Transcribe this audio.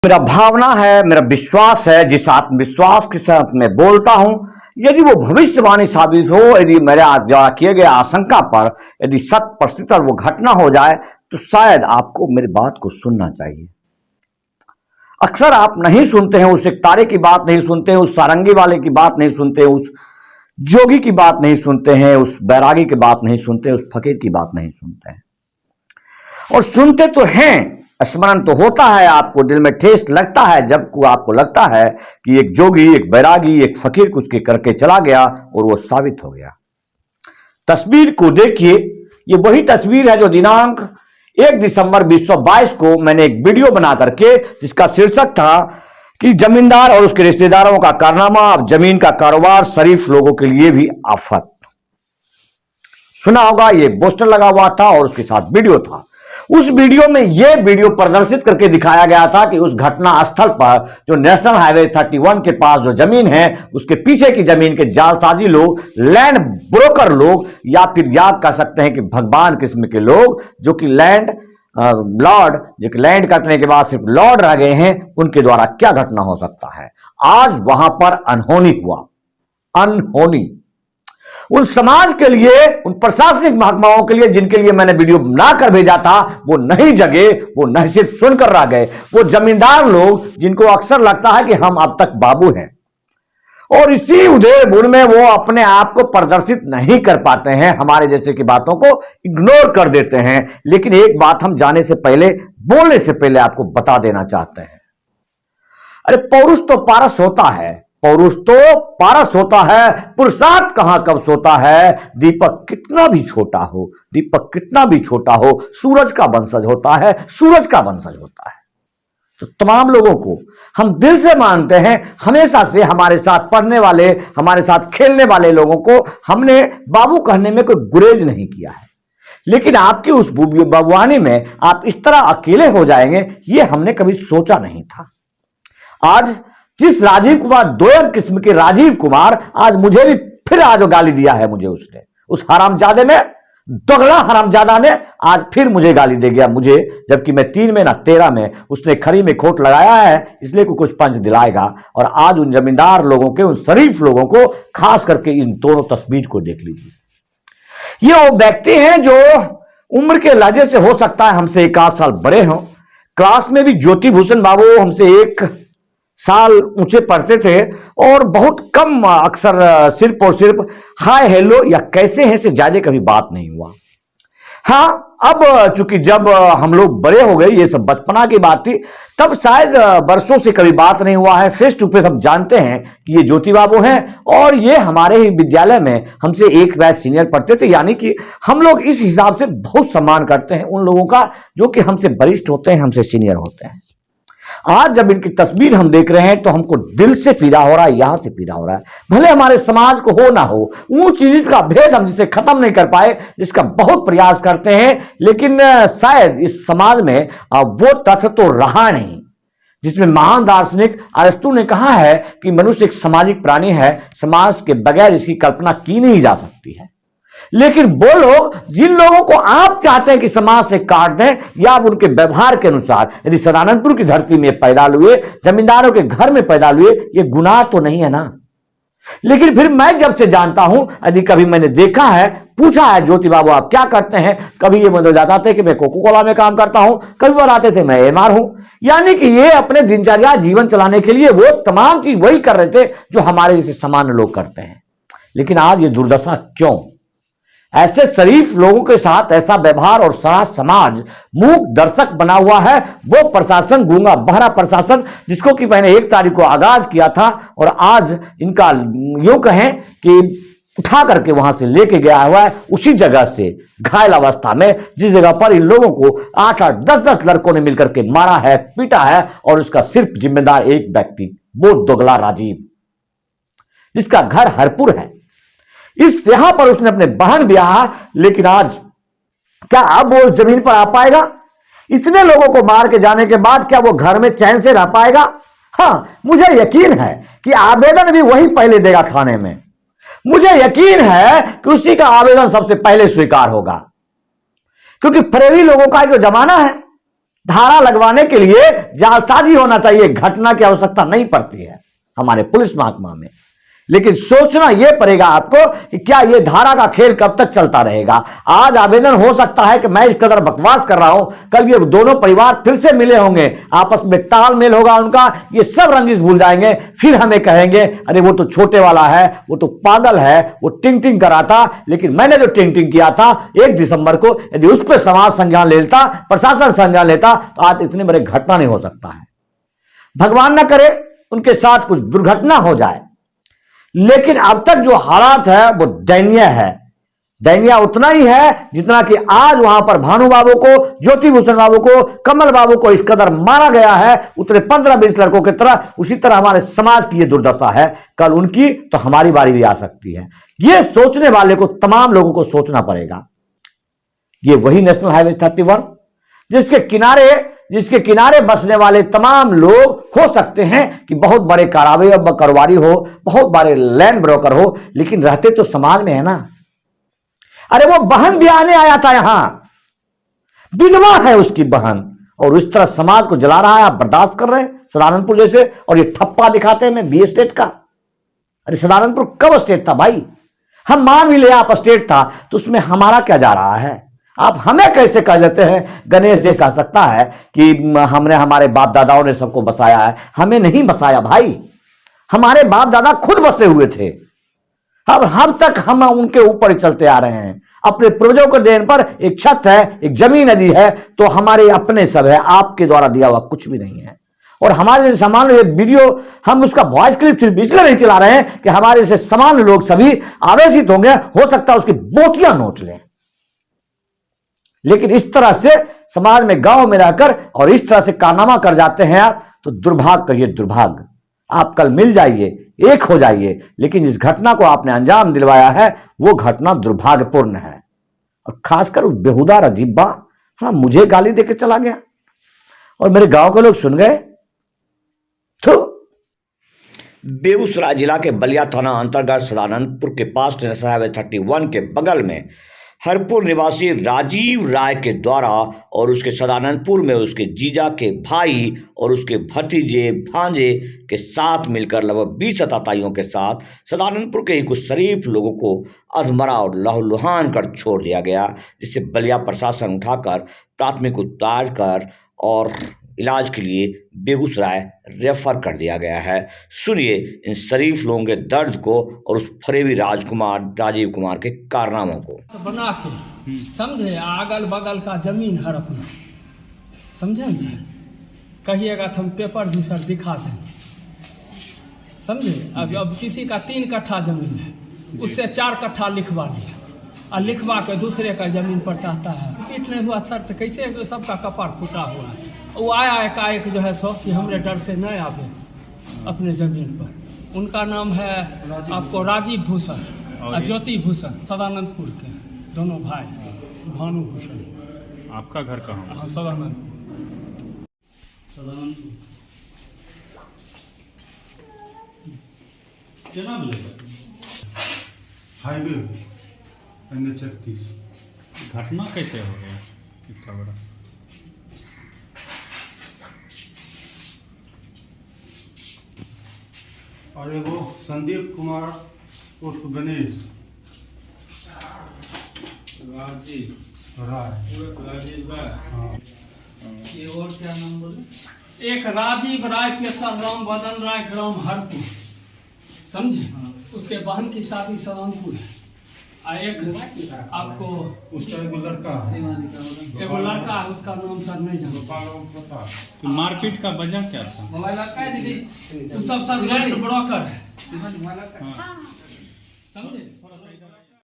मेरा भावना है, मेरा विश्वास है, जिस आत्मविश्वास के साथ मैं बोलता हूं, यदि वो भविष्यवाणी साबित हो, यदि मेरे द्वारा किए गए आशंका पर यदि 100% वो घटना हो जाए, तो शायद आपको मेरी बात को सुनना चाहिए। अक्सर आप नहीं सुनते हैं, उस एक तारे की बात नहीं सुनते हैं, उस सारंगी वाले की बात नहीं सुनते, उस जोगी की बात नहीं सुनते हैं, उस बैरागी की बात नहीं सुनते, उस फकीर की बात नहीं सुनते हैं। और सुनते तो हैं, स्मरण तो होता है, आपको दिल में ठेस लगता है जब आपको लगता है कि एक जोगी, एक बैरागी, एक फकीर कुछ के करके चला गया और वो साबित हो गया। तस्वीर को देखिए, ये वही तस्वीर है जो दिनांक 1 दिसंबर 2022 को मैंने एक वीडियो बना करके, जिसका शीर्षक था कि जमींदार और उसके रिश्तेदारों का कारनामा, अब जमीन का कारोबार शरीफ लोगों के लिए भी आफत। सुना होगा, ये पोस्टर लगा हुआ था और उसके साथ वीडियो था। उस वीडियो में यह वीडियो प्रदर्शित करके दिखाया गया था कि उस घटना स्थल पर जो नेशनल हाईवे 31 के पास जो जमीन है, उसके पीछे की जमीन के जालसाजी लोग, लैंड ब्रोकर लोग, या फिर याद कर सकते हैं कि भगवान किस्म के लोग, जो कि लैंड लॉर्ड, जो कि लैंड कटने के बाद सिर्फ लॉर्ड रह गए हैं, उनके द्वारा क्या घटना हो सकता है। आज वहां पर अनहोनी हुआ, अनहोनी। उन समाज के लिए, उन प्रशासनिक महकमाओं के लिए जिनके लिए मैंने वीडियो बना कर भेजा था, वो नहीं जगे, वो नहीं सिर्फ सुनकर रह गए। वो जमींदार लोग जिनको अक्सर लगता है कि हम अब तक बाबू हैं, और इसी उधेड़-बुन में वो अपने आप को प्रदर्शित नहीं कर पाते हैं, हमारे जैसे की बातों को इग्नोर कर देते हैं। लेकिन एक बात हम जाने से पहले, बोलने से पहले आपको बता देना चाहते हैं। अरे पौरुष तो पारस होता है, पौरुष तो पारस होता है, पुरुषार्थ कहां कब सोता है। दीपक कितना भी छोटा हो, दीपक कितना भी छोटा हो, सूरज का वंशज होता है, सूरज का वंशज होता है। तो तमाम लोगों को हम दिल से मानते हैं। हमेशा से हमारे साथ पढ़ने वाले, हमारे साथ खेलने वाले लोगों को हमने बाबू कहने में कोई गुरेज नहीं किया है। लेकिन आपकी उस बाबुआनी में आप इस तरह अकेले हो जाएंगे, ये हमने कभी सोचा नहीं था। आज जिस राजीव कुमार, दोयम किस्म के राजीव कुमार, आज मुझे भी फिर आज गाली दिया है मुझे, उसने, उस हरामजादे ने, दोगला हरामजादा ने आज फिर मुझे गाली दे गया मुझे, जबकि मैं 3 में ना 13 में, उसने खरी में खोट लगाया है, इसलिए को कुछ पंच दिलाएगा। और आज उन जमींदार लोगों के, उन शरीफ लोगों को, खास करके इन दोनों तस्वीर को देख लीजिए। ये वो व्यक्ति हैं जो उम्र के लहजे से हो सकता है हमसे 1 साल बड़े हों। क्लास में भी ज्योति भूषण बाबू हमसे 1 साल ऊंचे पढ़ते थे, और बहुत कम, अक्सर सिर्फ और सिर्फ हाय हेलो या कैसे हैं से ज्यादा कभी बात नहीं हुआ। हाँ, अब चूंकि जब हम लोग बड़े हो गए, ये सब बचपना की बात थी, तब शायद बरसों से कभी बात नहीं हुआ है। फेस टू फेस हम जानते हैं कि ये ज्योति बाबू हैं, और ये हमारे ही विद्यालय में हमसे 1 बैच सीनियर पढ़ते थे। यानी कि हम लोग इस हिसाब से बहुत सम्मान करते हैं उन लोगों का जो कि हमसे वरिष्ठ होते हैं, हमसे सीनियर होते हैं। आज जब इनकी तस्वीर हम देख रहे हैं तो हमको दिल से पीड़ा हो रहा है, यहां से पीड़ा हो रहा है। भले हमारे समाज को हो ना हो, ऊंच नीच का भेद हम जिसे खत्म नहीं कर पाए, जिसका बहुत प्रयास करते हैं, लेकिन शायद इस समाज में वो तथ्य तो रहा नहीं जिसमें महान दार्शनिक अरस्तु ने कहा है कि मनुष्य एक सामाजिक प्राणी है, समाज के बगैर इसकी कल्पना की नहीं जा सकती है। लेकिन वो लोग, जिन लोगों को आप चाहते हैं कि समाज से काट दें, या आप उनके व्यवहार के अनुसार, यदि सदानंदपुर की धरती में पैदा हुए, जमींदारों के घर में पैदा हुए, ये गुनाह तो नहीं है ना। लेकिन फिर मैं जब से जानता हूं, यदि कभी मैंने देखा है, पूछा है, ज्योति बाबू आप क्या करते हैं, कभी ये मुझे बताते थे कि मैं कोको कोला में काम करता हूं, कभी बताते थे मैं एमआर हूं। यानी कि ये अपने दिनचर्या जीवन चलाने के लिए वो तमाम चीज वही कर रहे थे जो हमारे जैसे सामान्य लोग करते हैं। लेकिन आज ये दुर्दशा क्यों? ऐसे शरीफ लोगों के साथ ऐसा व्यवहार, और सारा समाज मूक दर्शक बना हुआ है। वो प्रशासन, गूंगा बहरा प्रशासन, जिसको कि मैंने 1 तारीख को आगाज किया था, और आज इनका यूं कहें कि उठा करके वहां से लेके गया हुआ है, उसी जगह से घायल अवस्था में, जिस जगह पर इन लोगों को 8-8, 10-10 लड़कों ने मिलकर के मारा है, पीटा है, और उसका सिर्फ जिम्मेदार एक व्यक्ति, वो दोगला राजीव, जिसका घर हरपुर है। इस यहां पर उसने अपने बहन ब्याह, लेकिन आज क्या अब वो जमीन पर आ पाएगा? इतने लोगों को मार के जाने के बाद क्या वो घर में चैन से रह पाएगा? हाँ, मुझे यकीन है कि आवेदन भी वही पहले देगा थाने में। मुझे यकीन है कि उसी का आवेदन सबसे पहले स्वीकार होगा, क्योंकि फरेबी लोगों का जो जमाना है, धारा लगवाने के लिए जालसाजी होना चाहिए, घटना की आवश्यकता नहीं पड़ती है हमारे पुलिस महकमा में। लेकिन सोचना यह पड़ेगा आपको कि क्या यह धारा का खेल कब तक चलता रहेगा। आज आवेदन हो सकता है कि मैं इस कदर बकवास कर रहा हूं, कल ये दोनों परिवार फिर से मिले होंगे, आपस में तालमेल होगा उनका, ये सब रंजिश भूल जाएंगे, फिर हमें कहेंगे अरे वो तो छोटे वाला है, वो तो पागल है, वो टिंग टिंग करा था। लेकिन मैंने जो टिंग टिंग किया था 1 दिसंबर को, यदि उस पर समाज संज्ञान लेता, प्रशासन संज्ञान लेता, तो आज इतनी बड़ी घटना नहीं हो सकता है। भगवान ना करे उनके साथ कुछ दुर्घटना हो जाए। लेकिन अब तक जो हालात है वो दयनीय है। दयनीय उतना ही है जितना कि आज वहां पर भानु बाबू को, ज्योति भूषण बाबू को, कमल बाबू को इस कदर मारा गया है, उतने 15-20 लड़कों की तरह, उसी तरह हमारे समाज की ये दुर्दशा है। कल उनकी तो हमारी बारी भी आ सकती है। ये सोचने वाले को, तमाम लोगों को सोचना पड़ेगा। ये वही नेशनल हाईवे 31 जिसके किनारे बसने वाले तमाम लोग हो सकते हैं कि बहुत बड़े कारोबारी हो, बहुत बड़े लैंड ब्रोकर हो, लेकिन रहते तो समाज में है ना। अरे वो बहन भी आने आया था यहां, विधवा है उसकी बहन, और इस तरह समाज को जला रहा है। आप बर्दाश्त कर रहे हैं सदानंदपुर जैसे, और ये ठप्पा दिखाते हैं मैं बी स्टेट का। अरे सदानंदपुर कब स्टेट था भाई? हम मान भी ले आप स्टेट था, तो उसमें हमारा क्या जा रहा है? आप हमें कैसे कह देते हैं? गणेश जी कह सकता है कि हमने, हमारे बाप दादाओं ने सबको बसाया है। हमें नहीं बसाया भाई, हमारे बाप दादा खुद बसे हुए थे। अब हम तक हम उनके ऊपर चलते आ रहे हैं। अपने पूर्वजों के देन पर एक छत है, एक जमीन नदी है, तो हमारे अपने सब है, आपके द्वारा दिया हुआ कुछ भी नहीं है। और हमारे जैसे सामान्य वीडियो, हम उसका वॉइस क्लिप सिर्फ इसलिए नहीं चला रहे हैं कि हमारे जैसे सामान्य लोग सभी आवेशित होंगे, हो सकता है उसकी बोटियां नोच लें। लेकिन इस तरह से समाज में, गांव में रहकर और इस तरह से कारनामा कर जाते हैं आप, तो दुर्भाग्य कहिए दुर्भाग्य। आप कल मिल जाइए, एक हो जाइए, लेकिन जिस घटना को आपने अंजाम दिलवाया है वो घटना दुर्भाग्यपूर्ण है। और खासकर बेहुदा रजीबा, हाँ, मुझे गाली देके चला गया और मेरे गांव के लोग सुन गए। तो बेगूसराय जिला के बलिया थाना अंतर्गत सदानंदपुर के पास नेशनल हाईवे 31 के बगल में हरपुर निवासी राजीव राय के द्वारा और उसके सदानंदपुर में उसके जीजा के भाई और उसके भतीजे भांजे के साथ मिलकर लगभग 20 आतताइयों के साथ सदानंदपुर के ही कुछ शरीफ लोगों को अधमरा और लहूलुहान कर छोड़ दिया गया, जिससे बलिया प्रशासन उठाकर प्राथमिक उपचार कर और इलाज के लिए बेगूसराय रेफर कर दिया गया है। सुनिए इन शरीफ लोगों के दर्द को और उस फरेबी राजीव कुमार के कारनामों को। तो बना के समझे, अगल बगल का जमीन हड़पना, समझे न सर? कहिएगा तो हम पेपर भी सर दिखा दें, समझे? अब किसी का 3 कट्ठा जमीन है, उससे 4 कट्ठा लिखवा लिया और लिखवा के दूसरे का जमीन पर चाहता है। पीट नहीं हुआ सर, तो कैसे सबका कपार फूटा हुआ है। वो आया एकाएक जो है सो कि हमरे डर से नहीं आवे अपने जमीन पर। उनका नाम है आपको राजीव भूषण और ज्योति भूषण, सदानंदपुर के दोनों भाई, भानु भूषण। आपका घर कहाँ? हाँ, सदानंदपुर। क्या मिलेगा? Highway NH 31। घटना कैसे हो गया इतना बड़ा? और एगो संदीप कुमार उर्फ गणेश राय। हाँ। ये और क्या नाम बोले? एक राजीव राय, पेशर राम बदन राय, ग्राम हरपुर, समझे? उसके बहन की शादी सदानपुर है। एक आपको उसका एगो लड़का है, एगो लड़का है, उसका नाम सर नहीं जानता। तो मारपीट का वजह क्या था? तो सब लैंड ब्रोकर है, समझे?